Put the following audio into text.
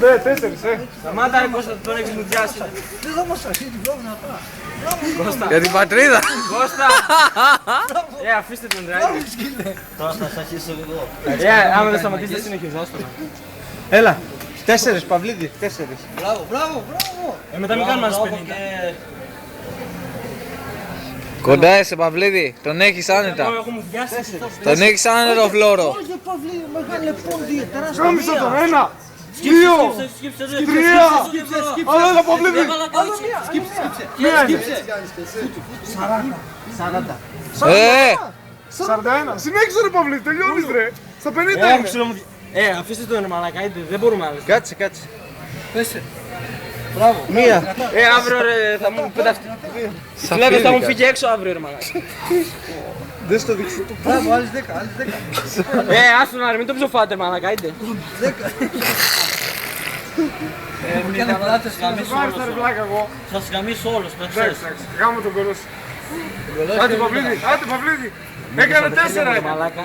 Ναι, 4, Σταμάτα ρε Κώστα, τον έχεις μουδιάσει. Δεν θα μας αφήσει την πρόβλημα τώρα. Κώστα. Για την πατρίδα. Κώστα. Αφήστε τον ρε. Τώρα θα σας αρχίσω εγώ. Άμα δεν σταματήσει θα συνεχιζόσαι. Έλα, 4 Παυλίδη, 4. Μπράβο, μπράβο, μπράβο. Μετά μην κάνουμε άλλους 50. Κοντά είσαι Παυλίδη, τον έχεις άνετα. Εγώ έχω μουδιάσει. Τον έχεις άνετα φλόρο. Όχι Παυλίδη, μεγάλε πόντι, τεράστια Κάμισα μία. τον, 1, 2, 3. Αλλά έλα Παυλίδη. Μία είναι. 41. Συνέχισε ρε Παυλίδη, τελειώνεις ρε. Στα 50 είναι. Αφήστε τον ρε μαλάκα, δεν μπορούμε άλλους. Κάτσε. Μπράβο. Μία. Αύριο ρε θα μου πεταχτεί. Βλέπετε θα μου φύγει έξω αύριο ρε μαλάκα. Δεν στο δείξω. Μπράβο, άλλες 10, άλλες 10. Άστο να ρε, μην το ψοφάτε μαλάκα, είτε. Μου κάνει πλάτες γαμίσω Πάρεις τα ρε όλος. πλάκα εγώ. Θα σας γαμίσω όλος, να ξέρεις. Εντάξει, γάμω τον κολό σου. Άντε Παυλίδη, Έκανε 4 Μαλάκα.